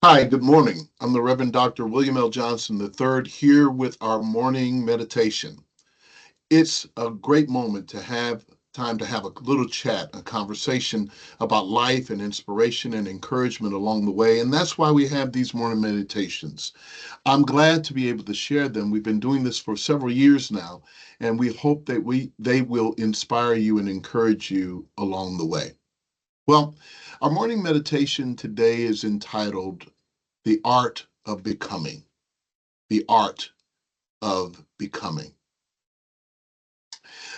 Hi, good morning. I'm the Reverend Dr. William L. Johnson III here with our morning meditation. It's a great moment to have time to have a little chat, a conversation about life and inspiration and encouragement along the way. And that's why we have these morning meditations. I'm glad to be able to share them. We've been doing this for several years now, and we hope that they will inspire you and encourage you along the way. Well, our morning meditation today is entitled The Art of Becoming. The Art of Becoming.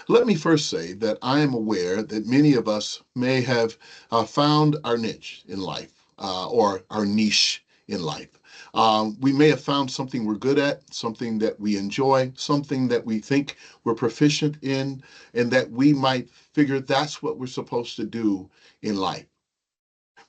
Let me first say that I am aware that many of us may have found our niche in life or our niche in life. We may have found something we're good at, something that we enjoy, something that we think we're proficient in, and that we might figure that's what we're supposed to do in life.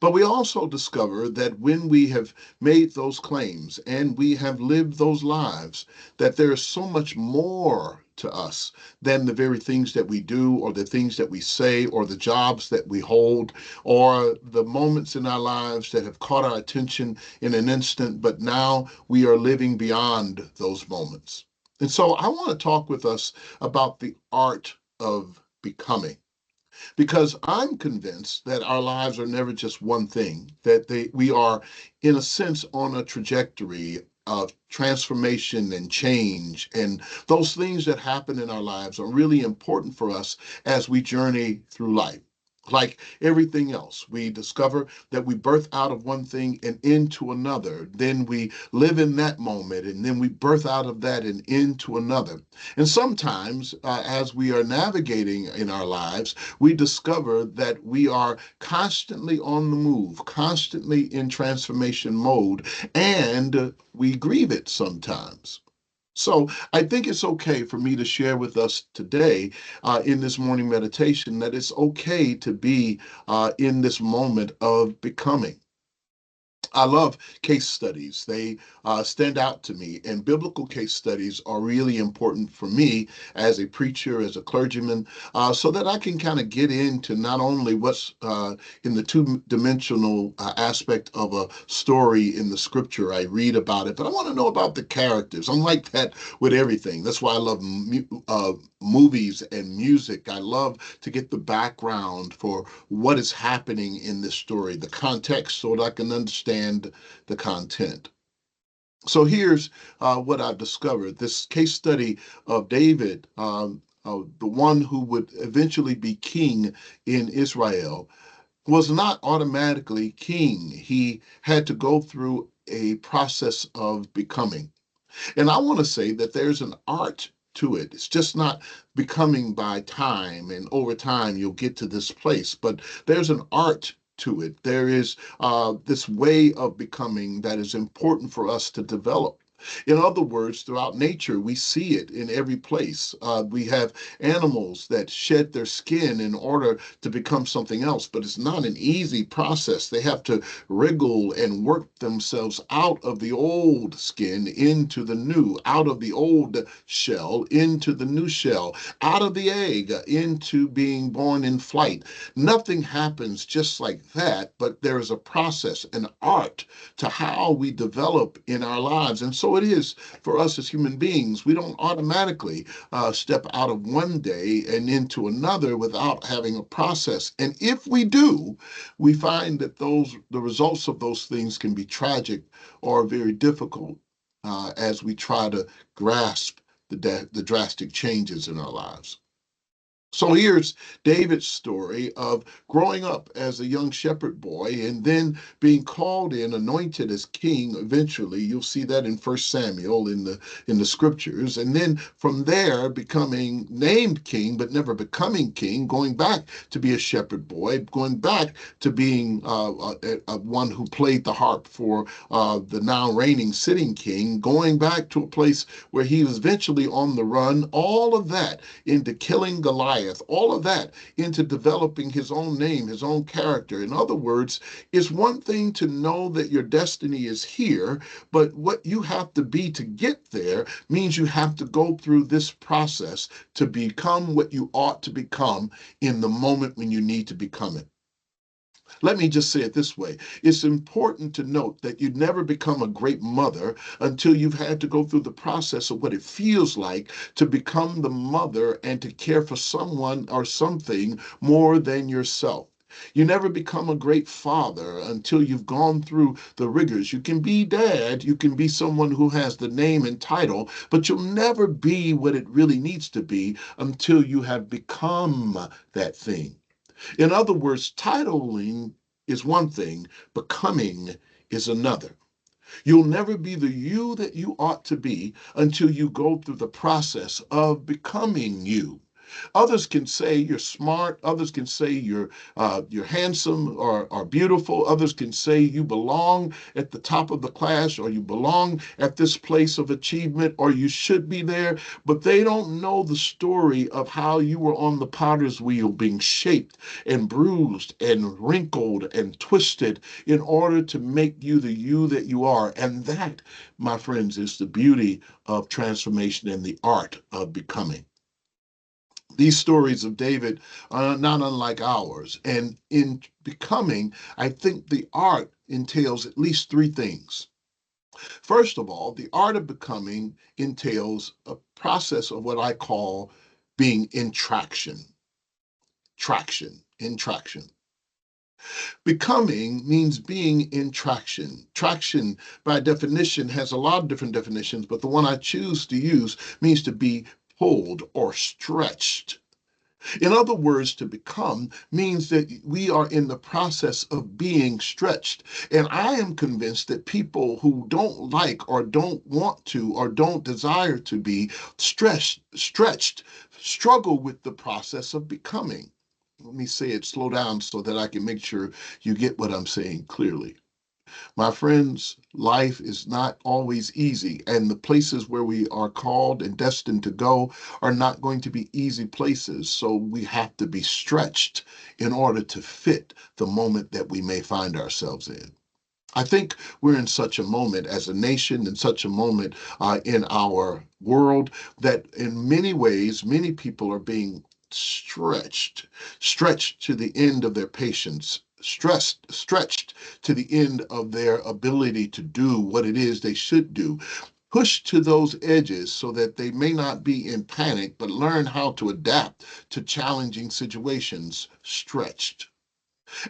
But we also discover that when we have made those claims and we have lived those lives, that there is so much more to us than the very things that we do or the things that we say or the jobs that we hold or the moments in our lives that have caught our attention in an instant, but now we are living beyond those moments. And so I want to talk with us about the art of becoming because I'm convinced that our lives are never just one thing, that we are, in a sense, on a trajectory of transformation and change. And those things that happen in our lives are really important for us as we journey through life. Like everything else, we discover that we birth out of one thing and into another. Then we live in that moment, and then we birth out of that and into another. And sometimes, as we are navigating in our lives, we discover that we are constantly on the move, constantly in transformation mode, and we grieve it sometimes. So I think it's okay for me to share with us today in this morning meditation that it's okay to be in this moment of becoming. I love case studies. They stand out to me, and biblical case studies are really important for me as a preacher, as a clergyman, so that I can kind of get into not only what's in the two-dimensional aspect of a story in the scripture. I read about it, but I want to know about the characters. I'm like that with everything. That's why I love movies and music. I love to get the background for what is happening in this story, the context, so that I can understand the content. So here's what I've discovered. This case study of David, the one who would eventually be king in Israel, was not automatically king. He had to go through a process of becoming. And I want to say that there's an art to it. It's just not becoming by time, and over time you'll get to this place, but there's an art to it. There is this way of becoming that is important for us to develop. In other words, throughout nature, we see it in every place. We have animals that shed their skin in order to become something else, but it's not an easy process. They have to wriggle and work themselves out of the old skin into the new, out of the old shell into the new shell, out of the egg into being born in flight. Nothing happens just like that, but there is a process, an art to how we develop in our lives. And so it is for us as human beings. We don't automatically step out of one day and into another without having a process. And if we do, we find that the results of those things can be tragic or very difficult as we try to grasp the drastic changes in our lives. So here's David's story of growing up as a young shepherd boy and then being called in, anointed as king eventually. You'll see that in First Samuel in the scriptures. And then from there becoming named king, but never becoming king, going back to be a shepherd boy, going back to being one who played the harp for the now reigning sitting king, going back to a place where he was eventually on the run, all of that into killing Goliath, all of that into developing his own name, his own character. In other words, it's one thing to know that your destiny is here, but what you have to be to get there means you have to go through this process to become what you ought to become in the moment when you need to become it. Let me just say it this way. It's important to note that you'd never become a great mother until you've had to go through the process of what it feels like to become the mother and to care for someone or something more than yourself. You never become a great father until you've gone through the rigors. You can be dad, you can be someone who has the name and title, but you'll never be what it really needs to be until you have become that thing. In other words, titling is one thing, becoming is another. You'll never be the you that you ought to be until you go through the process of becoming you. Others can say you're smart. Others can say you're handsome or beautiful. Others can say you belong at the top of the class or you belong at this place of achievement or you should be there. But they don't know the story of how you were on the potter's wheel being shaped and bruised and wrinkled and twisted in order to make you the you that you are. And that, my friends, is the beauty of transformation and the art of becoming. These stories of David are not unlike ours. And in becoming, I think the art entails at least three things. First of all, the art of becoming entails a process of what I call being in traction. In traction. Becoming means being in traction. Traction, by definition, has a lot of different definitions, but the one I choose to use means to be pulled or stretched. In other words, to become means that we are in the process of being stretched. And I am convinced that people who don't like or don't want to or don't desire to be stretched, struggle with the process of becoming. Let me say it slow down so that I can make sure you get what I'm saying clearly. My friends, life is not always easy, and the places where we are called and destined to go are not going to be easy places. So we have to be stretched in order to fit the moment that we may find ourselves in. I think we're in such a moment as a nation, in such a moment in our world, that in many ways, many people are being stretched to the end of their patience, stretched to the end of their ability to do what it is they should do, pushed to those edges so that they may not be in panic, but learn how to adapt to challenging situations, stretched.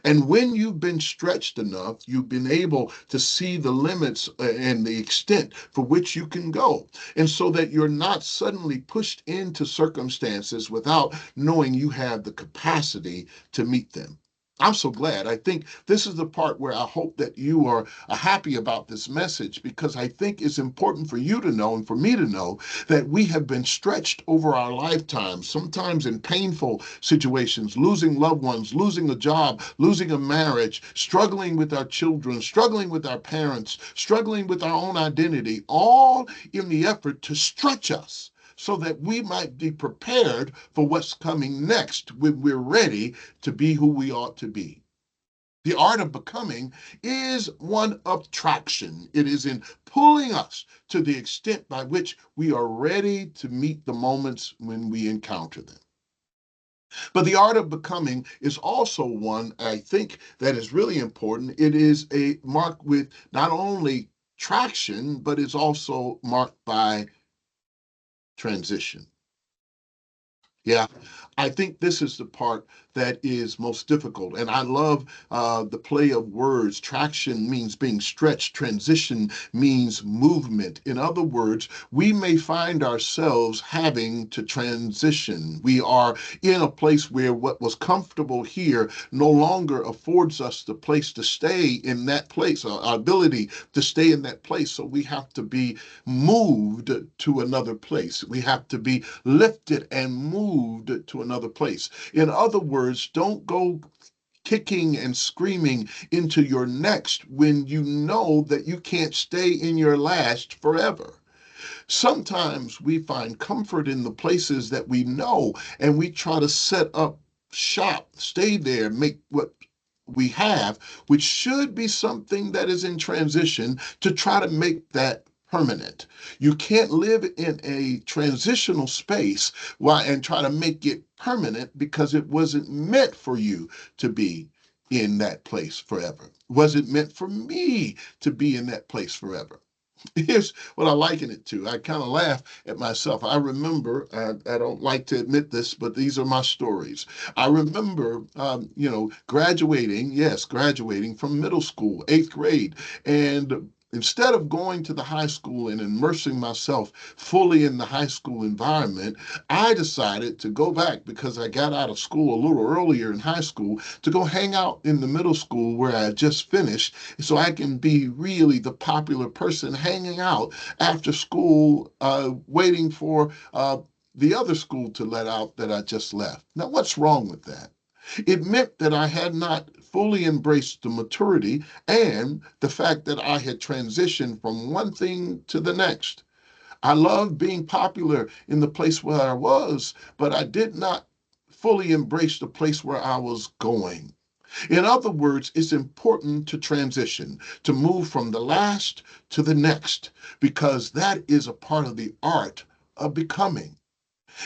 And when you've been stretched enough, you've been able to see the limits and the extent for which you can go. And so that you're not suddenly pushed into circumstances without knowing you have the capacity to meet them. I'm so glad. I think this is the part where I hope that you are happy about this message because I think it's important for you to know and for me to know that we have been stretched over our lifetimes, sometimes in painful situations, losing loved ones, losing a job, losing a marriage, struggling with our children, struggling with our parents, struggling with our own identity, all in the effort to stretch us so that we might be prepared for what's coming next when we're ready to be who we ought to be. The art of becoming is one of traction. It is in pulling us to the extent by which we are ready to meet the moments when we encounter them. But the art of becoming is also one, I think, that is really important. It is a mark with not only traction, but it's also marked by transition. Yeah, I think this is the part that is most difficult. And I love the play of words. Traction means being stretched, transition means movement. In other words, we may find ourselves having to transition. We are in a place where what was comfortable here no longer affords us the place to stay in that place, our ability to stay in that place. So we have to be moved to another place. We have to be lifted and moved to another place. In other words, don't go kicking and screaming into your next when you know that you can't stay in your last forever. Sometimes we find comfort in the places that we know and we try to set up shop, stay there, make what we have, which should be something that is in transition, to try to make that permanent. You can't live in a transitional space and try to make it permanent because it wasn't meant for you to be. in that place forever? Was it meant for me to be in that place forever? Here's what I liken it to. I kind of laugh at myself. I remember, I don't like to admit this, but these are my stories. I remember, graduating, yes, graduating from middle school, eighth grade. And instead of going to the high school and immersing myself fully in the high school environment, I decided to go back because I got out of school a little earlier in high school to go hang out in the middle school where I just finished so I can be really the popular person hanging out after school, waiting for the other school to let out that I just left. Now, what's wrong with that? It meant that I had not fully embraced the maturity and the fact that I had transitioned from one thing to the next. I loved being popular in the place where I was, but I did not fully embrace the place where I was going. In other words, it's important to transition, to move from the last to the next, because that is a part of the art of becoming.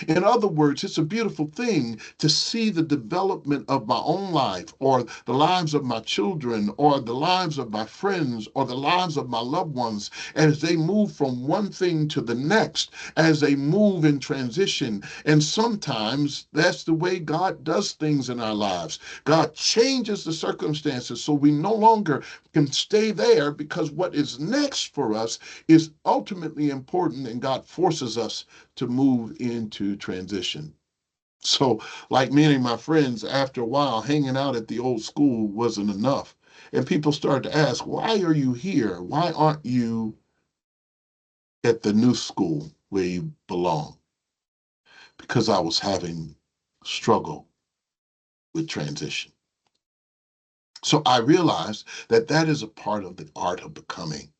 In other words, it's a beautiful thing to see the development of my own life or the lives of my children or the lives of my friends or the lives of my loved ones as they move from one thing to the next, as they move in transition. And sometimes that's the way God does things in our lives. God changes the circumstances so we no longer can stay there because what is next for us is ultimately important and God forces us to move into transition. So, like many of my friends, after a while, hanging out at the old school wasn't enough. And people started to ask, why are you here? Why aren't you at the new school where you belong? Because I was having struggle with transition. So I realized that that is a part of the art of becoming.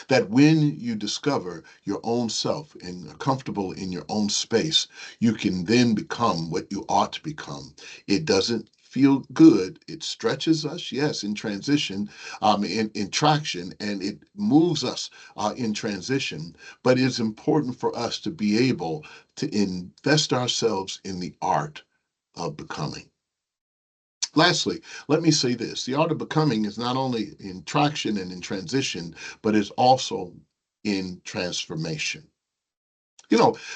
That when you discover your own self and are comfortable in your own space, you can then become what you ought to become. It doesn't feel good. It stretches us, yes, in transition, in traction, and it moves us in transition. But it's important for us to be able to invest ourselves in the art of becoming. Lastly, let me say this. The art of becoming is not only in traction and in transition, but is also in transformation.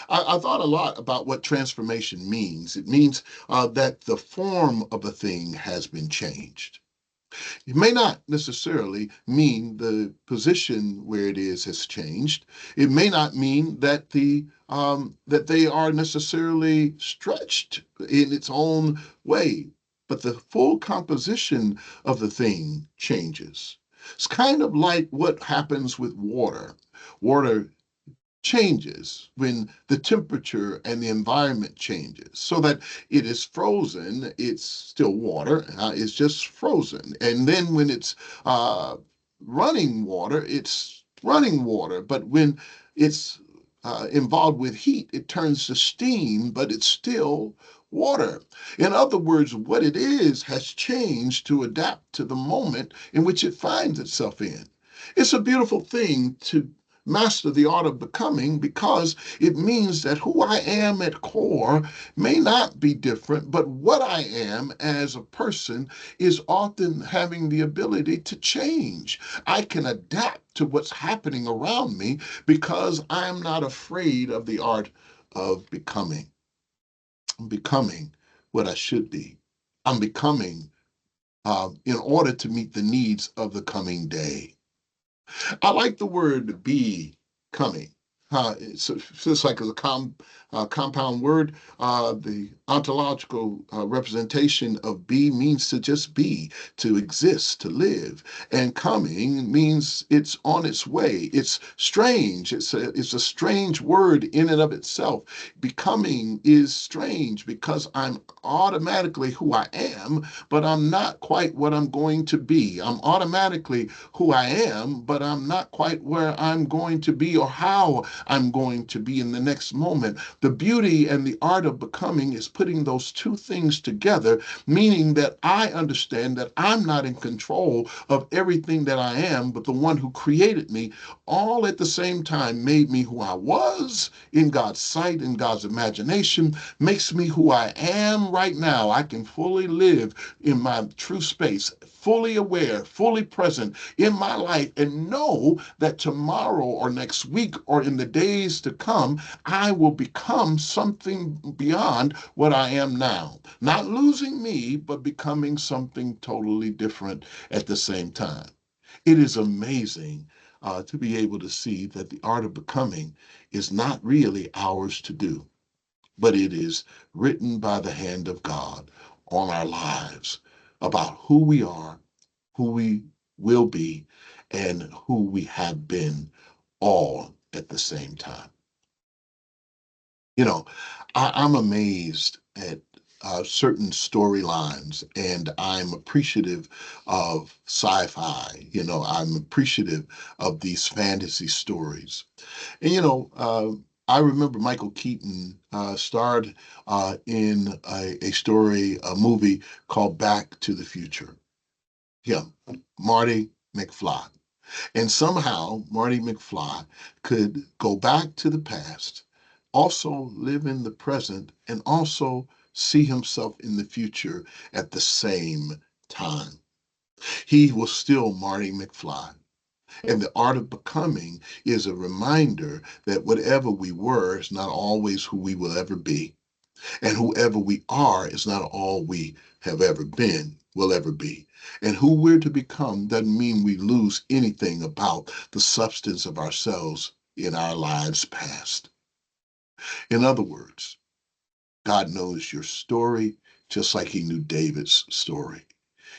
I thought a lot about what transformation means. It means that the form of a thing has been changed. It may not necessarily mean the position where it is has changed. It may not mean that that they are necessarily stretched in its own way, but the full composition of the thing changes. It's kind of like what happens with water. Water changes when the temperature and the environment changes so that it is frozen, it's still water, it's just frozen, and then when it's running water, it's running water, but when it's involved with heat, it turns to steam, but it's still water. In other words, what it is has changed to adapt to the moment in which it finds itself in. It's a beautiful thing to master the art of becoming because it means that who I am at core may not be different, but what I am as a person is often having the ability to change. I can adapt to what's happening around me because I'm not afraid of the art of becoming. I'm becoming what I should be. I'm becoming in order to meet the needs of the coming day. I like the word be coming. It's like a compound word. The ontological representation of be means to just be, to exist, to live. And coming means it's on its way. It's strange. It's a strange word in and of itself. Becoming is strange because I'm automatically who I am, but I'm not quite what I'm going to be. I'm automatically who I am, but I'm not quite where I'm going to be or how I'm going to be in the next moment. The beauty and the art of becoming is putting those two things together, meaning that I understand that I'm not in control of everything that I am, but the one who created me all at the same time made me who I was in God's sight, in God's imagination, makes me who I am right now. I can fully live in my true space, fully aware, fully present in my life, and know that tomorrow or next week or in the days to come, I will become something beyond what I am now. Not losing me, but becoming something totally different at the same time. It is amazing to be able to see that the art of becoming is not really ours to do, but it is written by the hand of God on our lives about who we are, who we will be, and who we have been all at the same time. You know, I'm amazed at certain storylines, and I'm appreciative of sci-fi. I'm appreciative of these fantasy stories. And I remember Michael Keaton starred in a movie called Back to the Future. Yeah, Marty McFly. And somehow Marty McFly could go back to the past, also live in the present, and also see himself in the future at the same time. He was still Marty McFly. And the art of becoming is a reminder that whatever we were is not always who we will ever be. And whoever we are is not all we have ever been, will ever be. And who we're to become doesn't mean we lose anything about the substance of ourselves in our lives past. In other words, God knows your story just like he knew David's story.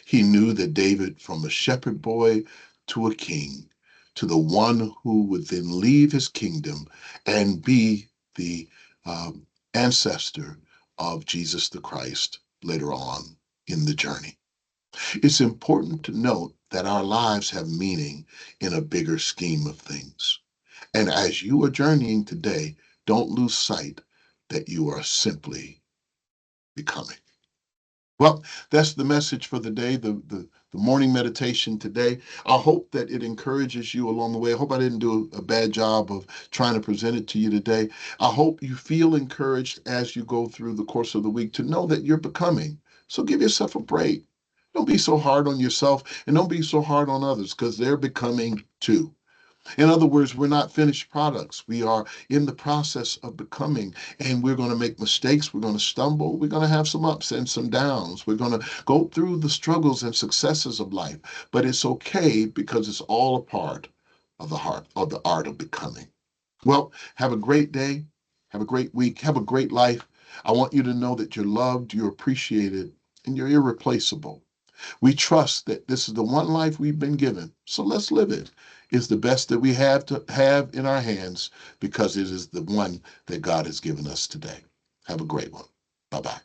He knew that David, from a shepherd boy to a king, to the one who would then leave his kingdom and be the ancestor of Jesus the Christ later on in the journey. It's important to note that our lives have meaning in a bigger scheme of things. And as you are journeying today, don't lose sight that you are simply becoming. Well, that's the message for the day, the morning meditation today. I hope that it encourages you along the way. I hope I didn't do a bad job of trying to present it to you today. I hope you feel encouraged as you go through the course of the week to know that you're becoming. So give yourself a break. Don't be so hard on yourself and don't be so hard on others because they're becoming too. In other words, we're not finished products. We are in the process of becoming, and we're going to make mistakes. We're going to stumble. We're going to have some ups and some downs. We're going to go through the struggles and successes of life, but it's okay because it's all a part of the art of becoming. Well, have a great day. Have a great week. Have a great life. I want you to know that you're loved, you're appreciated, and you're irreplaceable. We trust that this is the one life we've been given, so let's live it. It's the best that we have to have in our hands because it is the one that God has given us today. Have a great one. Bye-bye.